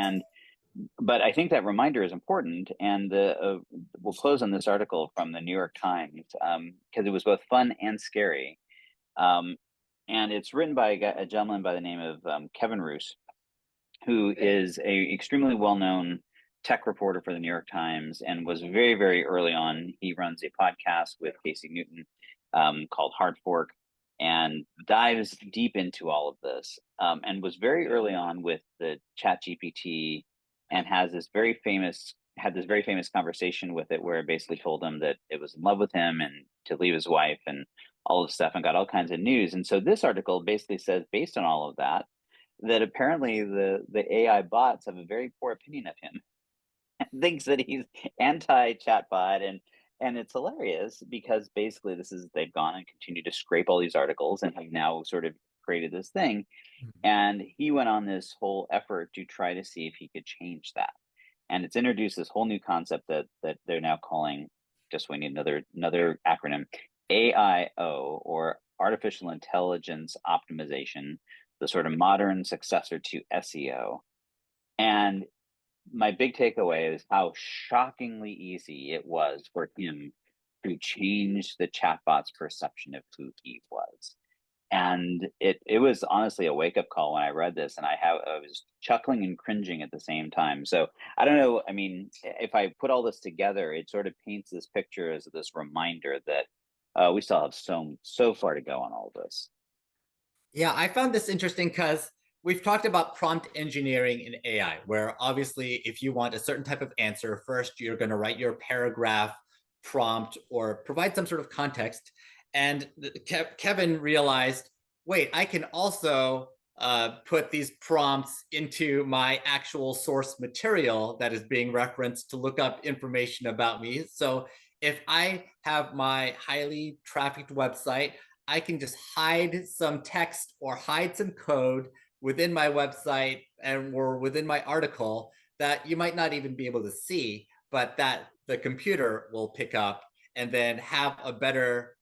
And but I think that reminder is important, and we'll close on this article from the New York Times because it was both fun and scary. Um, and it's written by a gentleman by the name of Kevin Roose, who is a extremely well-known tech reporter for the New York Times and was very, very early on. He runs a podcast with Casey Newton called Hard Fork and dives deep into all of this and was very early on with the Chat GPT and had this very famous conversation with it where it basically told him that it was in love with him and to leave his wife and all this stuff and got all kinds of news. And so this article basically says, based on all of that, that apparently the AI bots have a very poor opinion of him and thinks that he's anti-chatbot, and it's hilarious because basically they've gone and continued to scrape all these articles and have now sort of created this thing. And he went on this whole effort to try to see if he could change that. And it's introduced this whole new concept that they're now calling, just we need another acronym, AIO, or artificial intelligence optimization, the sort of modern successor to SEO. And my big takeaway is how shockingly easy it was for him to change the chatbot's perception of who he was. And it was honestly a wake-up call when I read this, and I was chuckling and cringing at the same time. So I don't know, I mean, if I put all this together, it sort of paints this picture as this reminder that we still have so far to go on all of this. Yeah, I found this interesting because we've talked about prompt engineering in AI, where obviously if you want a certain type of answer, first you're going to write your paragraph prompt or provide some sort of context. And Kevin realized, wait, I can also put these prompts into my actual source material that is being referenced to look up information about me. So if I have my highly trafficked website, I can just hide some text or hide some code within my website and or within my article that you might not even be able to see, but that the computer will pick up and then have a better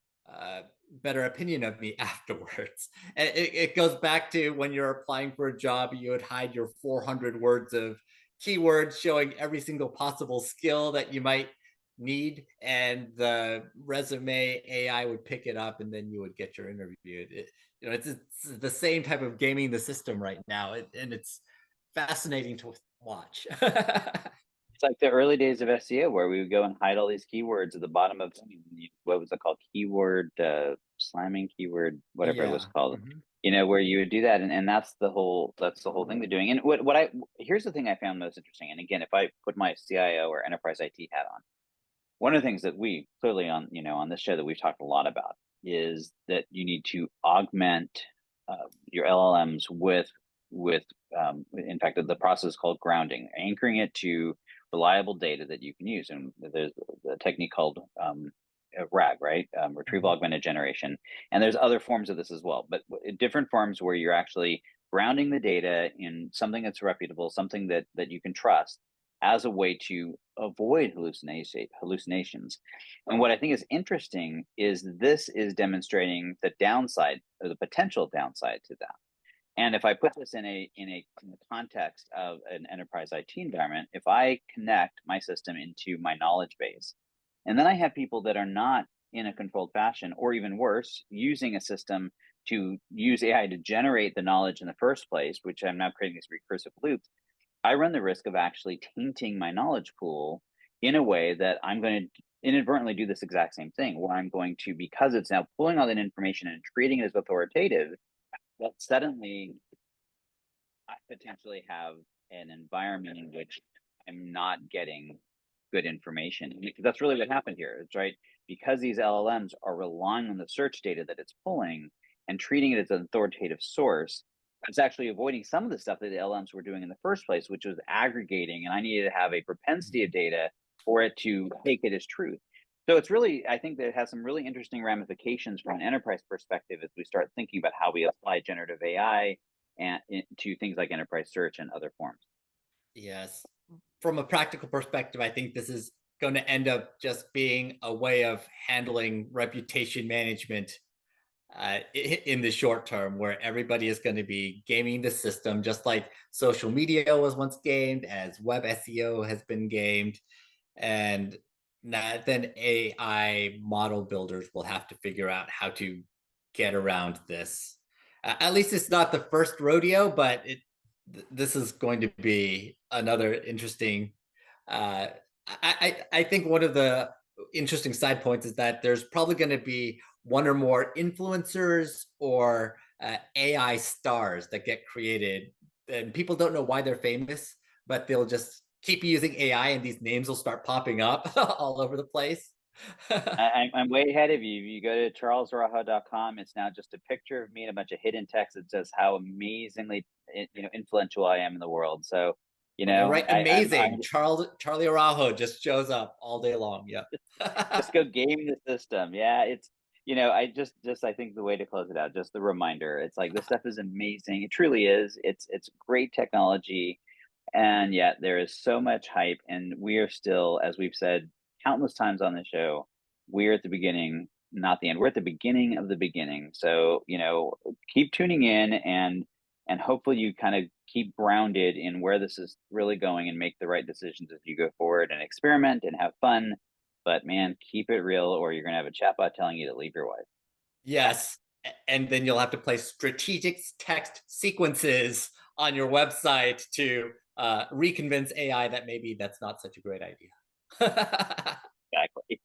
opinion of me afterwards. And it goes back to when you're applying for a job, you would hide your 400 words of keywords showing every single possible skill that you might need, and the resume AI would pick it up, and then you would get your interview. It's the same type of gaming the system right now, and it's fascinating to watch. It's like the early days of SEO where we would go and hide all these keywords at the bottom of what was it called? Keyword slamming, keyword, whatever it was Yeah. called. Where you would do that, and that's the whole thing they're doing. And here's the thing I found most interesting. And again, if I put my CIO or enterprise IT hat on, one of the things that we clearly on this show that we've talked a lot about is that you need to augment your LLMs with in fact the process is called grounding, anchoring it to reliable data that you can use. And there's a technique called RAG, right? Retrieval augmented generation. And there's other forms of this as well, but different forms where you're actually grounding the data in something that's reputable, something that you can trust as a way to avoid hallucinations. And what I think is interesting is this is demonstrating the downside or the potential downside to that. And if I put this in a context of an enterprise IT environment, if I connect my system into my knowledge base, and then I have people that are not in a controlled fashion, or even worse, using a system to use AI to generate the knowledge in the first place, which I'm now creating these recursive loops, I run the risk of actually tainting my knowledge pool in a way that I'm going to inadvertently do this exact same thing, where I'm going to, because it's now pulling all that information and treating it as authoritative, that suddenly I potentially have an environment in which I'm not getting good information. Because that's really what happened here. It's right, because these LLMs are relying on the search data that it's pulling and treating it as an authoritative source. It's actually avoiding some of the stuff that the LLMs were doing in the first place, which was aggregating, and I needed to have a propensity of data for it to take it as truth. So it's really, I think that it has some really interesting ramifications from an enterprise perspective as we start thinking about how we apply generative AI and to things like enterprise search and other forms. Yes. From a practical perspective, I think this is going to end up just being a way of handling reputation management in the short term, where everybody is going to be gaming the system, just like social media was once gamed, as web SEO has been gamed, and then AI model builders will have to figure out how to get around this. At least it's not the first rodeo, but this is going to be another interesting. Uh, I think one of the interesting side points is that there's probably going to be one or more influencers or AI stars that get created, and people don't know why they're famous, but they'll just keep using AI, and these names will start popping up all over the place. I'm way ahead of you. If you go to charlesaraho.com, it's now just a picture of me and a bunch of hidden text that says how amazingly influential I am in the world. So, Well, right, I'm amazing. Charlie Araujo just shows up all day long. Yep. just go game the system. Yeah, it's I just I think the way to close it out, just the reminder. It's like this stuff is amazing. It truly is. It's great technology, and yet there is so much hype, and we are still, as we've said countless times on the show, we're at the beginning, not the end. We're at the beginning of the beginning. So, keep tuning in, and hopefully you kind of keep grounded in where this is really going and make the right decisions as you go forward and experiment and have fun. But man, keep it real, or you're gonna have a chatbot telling you to leave your wife. Yes. And then you'll have to place strategic text sequences on your website to reconvince AI that maybe that's not such a great idea. Exactly.